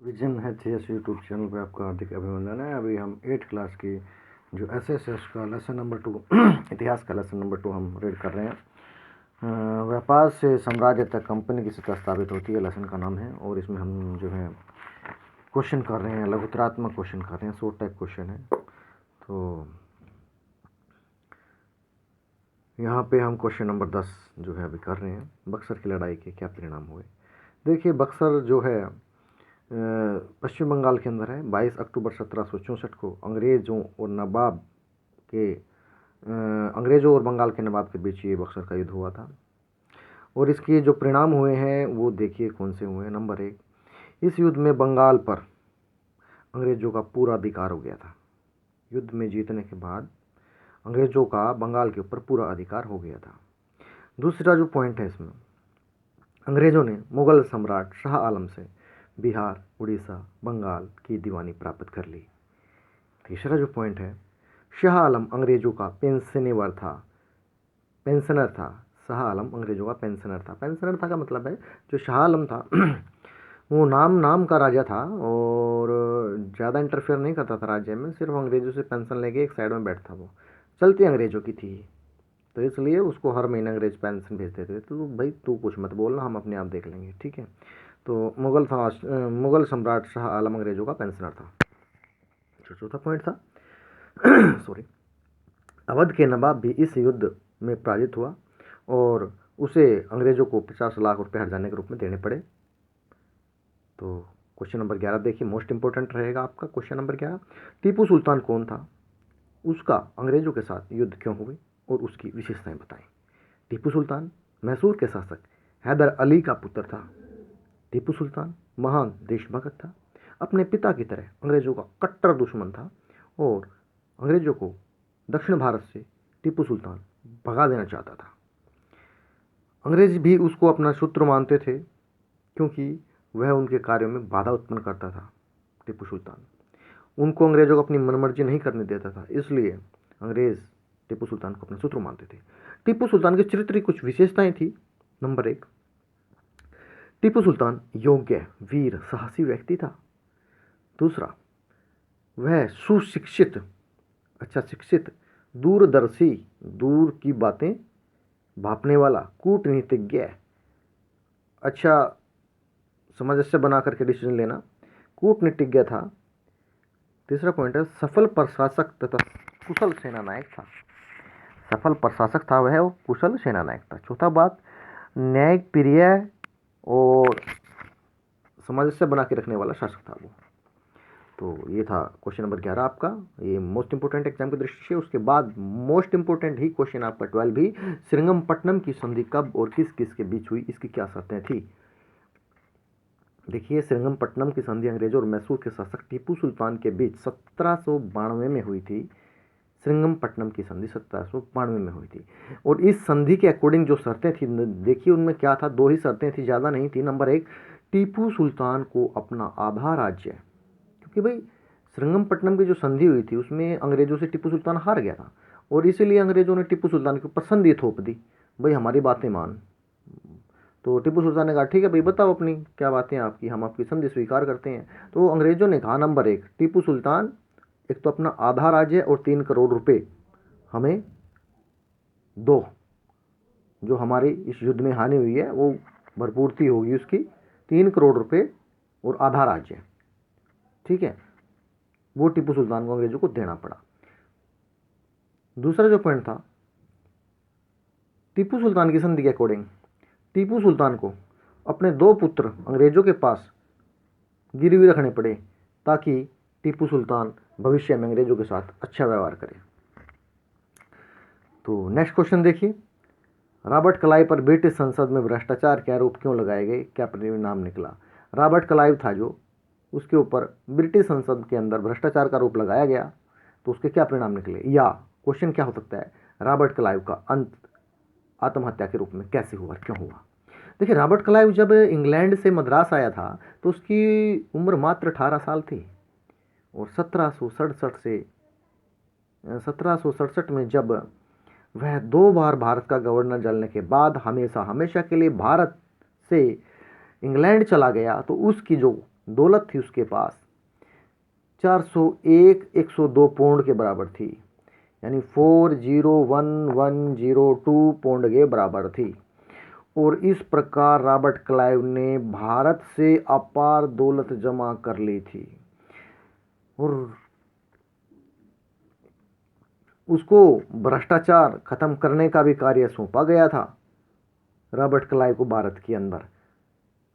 Vision है CS YouTube channel पे आपका हार्दिक अभिनंदन है। अभी हम 8 क्लास की जो SSS का लेसन नंबर 2 इतिहास का लेसन नंबर 2 हम रीड कर रहे हैं। व्यापार से साम्राज्य तक कंपनी की सत्ता स्थापित होती है, लेसन का नाम है। और इसमें हम जो है क्वेश्चन कर रहे हैं, लघुतरात्मक क्वेश्चन कर रहे हैं, शॉर्ट टाइप क्वेश्चन है। तो यहाँ पे हम क्वेश्चन नंबर 10 जो है अभी कर रहे हैं। बक्सर की लड़ाई के क्या परिणाम हुए। देखिए, बक्सर जो है पश्चिम बंगाल के अंदर है। 22 अक्टूबर 1764 को अंग्रेज़ों और बंगाल के नवाब के बीच ये बक्सर का युद्ध हुआ था। और इसके जो परिणाम हुए हैं वो देखिए कौन से हुए हैं। नंबर 1, इस युद्ध में बंगाल पर अंग्रेज़ों का पूरा अधिकार हो गया था। युद्ध में जीतने के बाद अंग्रेज़ों का बंगाल के ऊपर पूरा अधिकार हो गया था। दूसरा जो पॉइंट है इसमें, अंग्रेज़ों ने मुग़ल सम्राट शाह आलम से बिहार, उड़ीसा, बंगाल की दीवानी प्राप्त कर ली। तीसरा जो पॉइंट है, शाह आलम अंग्रेज़ों का पेंशनर था। शाह आलम अंग्रेज़ों का पेंशनर था। पेंशनर था का मतलब है जो शाह आलम था वो नाम का राजा था और ज़्यादा इंटरफेयर नहीं करता था राज्य में, सिर्फ अंग्रेज़ों से पेंशन लेके एक साइड में बैठता। वो चलती अंग्रेज़ों की थी, तो इसलिए उसको हर महीने अंग्रेज पेंशन भेजते थे। तो भाई तू कुछ मत बोलना, हम अपने आप देख लेंगे, ठीक है। तो मुग़ल सम्राट शाह आलम अंग्रेज़ों का पेंशनर था। चौथा पॉइंट था सॉरी, अवध के नवाब भी इस युद्ध में पराजित हुआ और उसे अंग्रेज़ों को 50 लाख रुपए हर्जाने के रूप में देने पड़े। तो क्वेश्चन नंबर 11 देखिए, मोस्ट इंपॉर्टेंट रहेगा आपका क्वेश्चन नंबर 11। टीपू सुल्तान कौन था, उसका अंग्रेज़ों के साथ युद्ध क्यों हुए और उसकी विशेषताएं बताएं। टीपू सुल्तान मैसूर के शासक हैदर अली का पुत्र था। टीपू सुल्तान महान देशभक्त था। अपने पिता की तरह अंग्रेज़ों का कट्टर दुश्मन था और अंग्रेज़ों को दक्षिण भारत से टीपू सुल्तान भगा देना चाहता था। अंग्रेज भी उसको अपना शत्रु मानते थे क्योंकि वह उनके कार्यों में बाधा उत्पन्न करता था। टीपू सुल्तान उनको अंग्रेज़ों को अपनी मनमर्जी नहीं करने देता था, इसलिए अंग्रेज़ टीपू सुल्तान को अपना शत्रु मानते थे। टीपू सुल्तान के चरित्र की कुछ विशेषताएं थी। नंबर 1, टीपू सुल्तान योग्य, वीर, साहसी व्यक्ति था। दूसरा, वह सुशिक्षित, अच्छा शिक्षित, दूरदर्शी, दूर की बातें भांपने वाला, कूटनीतिज्ञ, अच्छा सामंजस्य बना करके डिसीजन लेना, कूटनीतिज्ञ था। तीसरा पॉइंट है, सफल प्रशासक तथा कुशल सेना नायक था। सफल प्रशासक था वह, वो कुशल सेना नायक था। चौथा बात, न्यायिक प्रिय और सामंजस्य बना के रखने वाला शासक था वो। तो ये था क्वेश्चन नंबर 11 आपका, ये मोस्ट इंपोर्टेंट एग्जाम की दृष्टि से। उसके बाद मोस्ट इंपोर्टेंट ही क्वेश्चन आपका 12 भी, श्रीरंगपट्टनम की संधि कब और किस किस के बीच हुई, इसकी क्या शर्तें थी। देखिए, श्रीरंगपट्टनम की संधि अंग्रेजों और मैसूर के शासक टीपू सुल्तान के बीच 1792 में हुई थी। श्रीरंगपट्टनम की संधि 1792 में हुई थी और इस संधि के अकॉर्डिंग जो शर्तें थी, देखिए उनमें क्या था, 2 ही शर्तें थी, ज़्यादा नहीं थी। नंबर 1, टीपू सुल्तान को अपना आधा राज्य, क्योंकि भाई श्रीरंगपट्टनम की जो संधि हुई थी उसमें अंग्रेजों से टीपू सुल्तान हार गया था और इसीलिए अंग्रेजों ने टीपू सुल्तान के ऊपर संधि थोप दी, भाई हमारी बातें मान। तो टीपू सुल्तान ने कहा ठीक है भाई, बताओ अपनी क्या बातें आपकी, हम आपकी संधि स्वीकार करते हैं। तो अंग्रेजों ने कहा नंबर 1, टीपू सुल्तान एक तो अपना आधा राज्य और 3 करोड़ रुपए हमें दो, जो हमारी इस युद्ध में हानि हुई है वो भरपूर्ति होगी उसकी, 3 करोड़ रुपए और आधा राज्य, ठीक है, वो टीपू सुल्तान को अंग्रेजों को देना पड़ा। दूसरा जो पॉइंट था, टीपू सुल्तान की संधि के अकॉर्डिंग टीपू सुल्तान को अपने 2 पुत्र अंग्रेजों के पास गिरवी रखने पड़े ताकि टीपू सुल्तान भविष्य में अंग्रेजों के साथ अच्छा व्यवहार करे। तो नेक्स्ट क्वेश्चन देखिए, रॉबर्ट क्लाइव पर ब्रिटिश संसद में भ्रष्टाचार के आरोप क्यों लगाए गए, क्या परिणाम निकला। रॉबर्ट क्लाइव था जो, उसके ऊपर ब्रिटिश संसद के अंदर भ्रष्टाचार का आरोप लगाया गया, तो उसके क्या परिणाम निकले। या क्वेश्चन क्या हो सकता है, रॉबर्ट क्लाइव का अंत आत्महत्या के रूप में कैसे हुआ, क्यों हुआ। देखिए, रॉबर्ट क्लाइव जब इंग्लैंड से मद्रास आया था तो उसकी उम्र मात्र 18 साल थी और 1767 में जब वह 2 बार भारत का गवर्नर जनरल के बाद हमेशा हमेशा के लिए भारत से इंग्लैंड चला गया, तो उसकी जो दौलत थी उसके पास 401 102 पौंड के बराबर थी, यानी 401102 पौंड के बराबर थी। और इस प्रकार रॉबर्ट क्लाइव ने भारत से अपार दौलत जमा कर ली थी और उसको भ्रष्टाचार खत्म करने का भी कार्य सौंपा गया था रॉबर्ट क्लाइव को भारत के अंदर।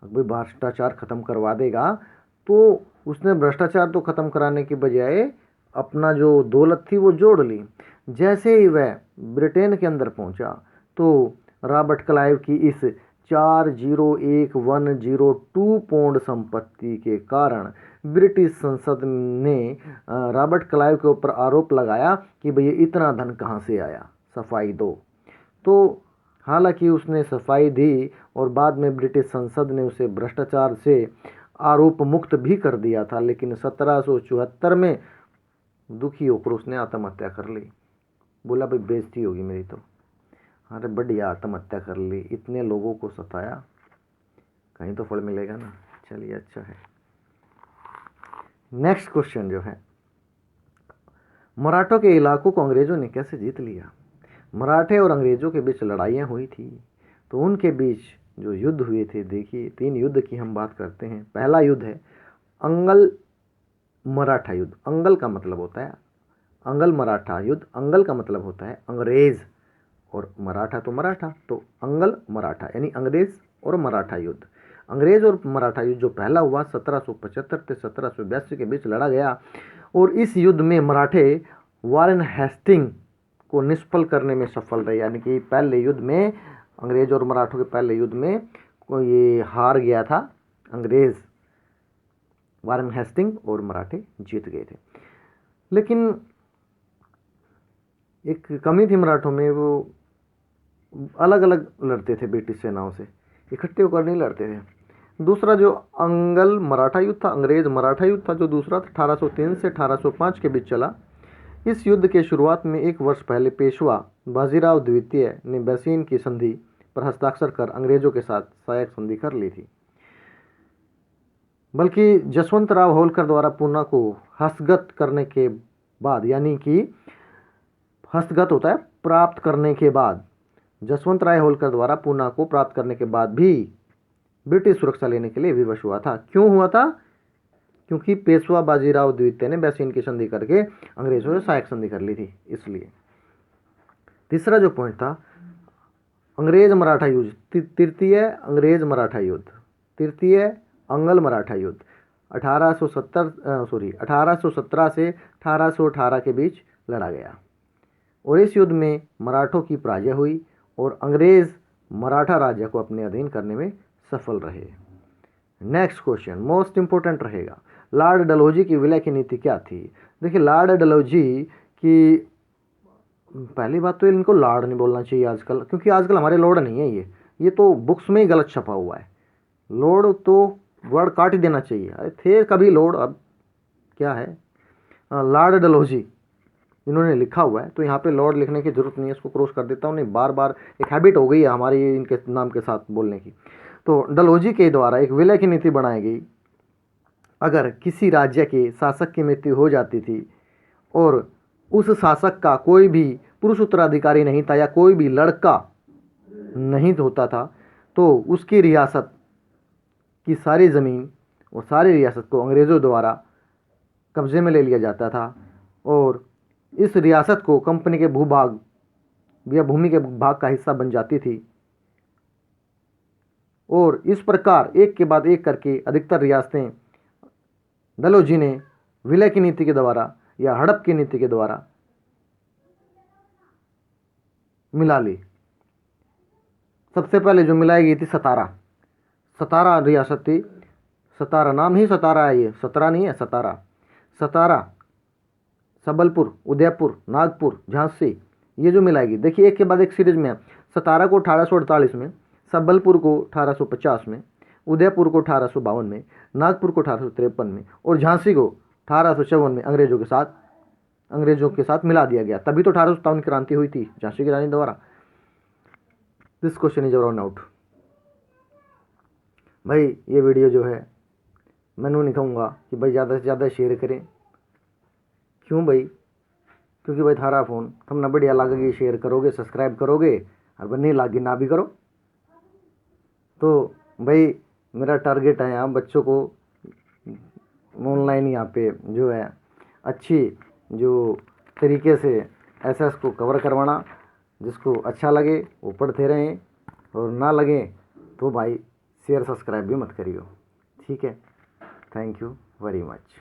अगर भ्रष्टाचार खत्म करवा देगा तो उसने भ्रष्टाचार तो खत्म कराने के बजाय अपना जो दौलत थी वो जोड़ ली। जैसे ही वह ब्रिटेन के अंदर पहुंचा तो रॉबर्ट क्लाइव की इस 401102 पौंड संपत्ति के कारण ब्रिटिश संसद ने रॉबर्ट क्लाइव के ऊपर आरोप लगाया कि भैया इतना धन कहाँ से आया, सफाई दो। तो हालांकि उसने सफाई दी और बाद में ब्रिटिश संसद ने उसे भ्रष्टाचार से आरोप मुक्त भी कर दिया था, लेकिन 1774 में दुखी होकर उसने आत्महत्या कर ली। बोला भाई बेइज्जती होगी मेरी तो। अरे बढ़िया, आत्महत्या कर ली, इतने लोगों को सताया, कहीं तो फल मिलेगा ना। चलिए अच्छा है। नेक्स्ट क्वेश्चन जो है, मराठों के इलाकों को अंग्रेजों ने कैसे जीत लिया। मराठे और अंग्रेजों के बीच लड़ाइयाँ हुई थी, तो उनके बीच जो युद्ध हुए थे, देखिए 3 युद्ध की हम बात करते हैं। पहला युद्ध है अंगल मराठा युद्ध। अंगल का मतलब होता है अंगल मराठा युद्ध, अंगल का मतलब होता है अंग्रेज और मराठा तो मराठा, तो अंगल मराठा यानी अंग्रेज और मराठा युद्ध। अंग्रेज और मराठा युद्ध जो पहला हुआ 1775 से 1782 के बीच लड़ा गया और इस युद्ध में मराठे वारेन हेस्टिंग को निष्फल करने में सफल रहे। यानी कि पहले युद्ध में अंग्रेज और मराठों के पहले युद्ध में ये हार गया था अंग्रेज, वारेन हेस्टिंग, और मराठे जीत गए थे। लेकिन एक कमी थी मराठों में, वो अलग अलग लड़ते थे ब्रिटिश सेनाओं से, इकट्ठे होकर नहीं लड़ते थे। दूसरा जो अंगल मराठा युद्ध था, अंग्रेज मराठा युद्ध था जो दूसरा था, 1803 से 1805 के बीच चला। इस युद्ध के शुरुआत में 1 वर्ष पहले पेशवा बाजीराव द्वितीय ने बैसीन की संधि पर हस्ताक्षर कर अंग्रेजों के साथ सहायक संधि कर ली थी। बल्कि जसवंत राव होलकर द्वारा पूना को हस्तगत करने के बाद, यानी कि हस्तगत होता है प्राप्त करने के बाद, जसवंत राय होलकर द्वारा पूना को प्राप्त करने के बाद भी ब्रिटिश सुरक्षा लेने के लिए विवश हुआ था। क्यों हुआ था? क्योंकि पेशवा बाजीराव द्वितीय ने बैसीन की संधि करके अंग्रेजों से सहायक संधि कर ली थी, इसलिए। तीसरा जो पॉइंट था अंग्रेज मराठा युद्ध, तृतीय अंग्रेज मराठा युद्ध, तृतीय अंगल मराठा युद्ध 1817 से 1818 के बीच लड़ा गया और इस युद्ध में मराठों की पराजय हुई और अंग्रेज मराठा राज्य को अपने अधीन करने में सफल रहे। नेक्स्ट क्वेश्चन मोस्ट इंपोर्टेंट रहेगा, लॉर्ड डलहौजी की विलय की नीति क्या थी। देखिए लॉर्ड डलहौजी की पहली बात तो इनको लॉर्ड नहीं बोलना चाहिए आजकल, क्योंकि आजकल हमारे लॉर्ड नहीं है, ये तो बुक्स में ही गलत छपा हुआ है। लॉर्ड तो वर्ड काट ही देना चाहिए, अरे थे कभी लॉर्ड, अब क्या है। लॉर्ड डलहौजी इन्होंने लिखा हुआ है तो यहाँ पे लॉर्ड लिखने की जरूरत नहीं है, इसको क्रॉस कर देता हूँ, नहीं बार बार एक हैबिट हो गई है हमारी इनके नाम के साथ बोलने की। तो डलहौजी के द्वारा एक विलय की नीति बनाई गई। अगर किसी राज्य के शासक की मृत्यु हो जाती थी और उस शासक का कोई भी पुरुष उत्तराधिकारी नहीं था या कोई भी लड़का नहीं होता था, तो उसकी रियासत की सारी ज़मीन और सारी रियासत को अंग्रेज़ों द्वारा कब्जे में ले लिया जाता था और इस रियासत को कंपनी के भूभाग या भूमि के भाग का हिस्सा बन जाती थी और इस प्रकार एक के बाद एक करके अधिकतर रियासतें डलहौजी ने विलय की नीति के द्वारा या हड़प की नीति के द्वारा मिला ली। सबसे पहले जो मिलाई गई थी सतारा रियासत थी। सतारा नाम ही सतारा है, ये सतरा नहीं है, सतारा, सबलपुर, उदयपुर, नागपुर, झांसी, ये जो मिलाएगी। देखिए एक के बाद एक सीरीज में है। सतारा को 1848 में, सबलपुर को 1850 में, उदयपुर को 1852 में, नागपुर को 1853 में और झांसी को 1854 में अंग्रेजों के साथ मिला दिया गया। तभी तो 1857 की क्रांति हुई थी झांसी की रानी द्वारा। This question is run out. भाई ये वीडियो जो है मैंने नहीं कहूँगा कि भाई ज़्यादा से ज़्यादा शेयर करें। क्यों भाई? क्योंकि भाई थारा फ़ोन तुमने बढ़िया लगेगी, शेयर करोगे, सब्सक्राइब करोगे, और नहीं लागी ना भी करो। तो भाई मेरा टारगेट है यहाँ बच्चों को ऑनलाइन यहाँ पे जो है अच्छी जो तरीके से एसएस को कवर करवाना। जिसको अच्छा लगे वो पढ़ते रहें, और ना लगे तो भाई शेयर सब्सक्राइब भी मत करियो। ठीक है, थैंक यू वेरी मच।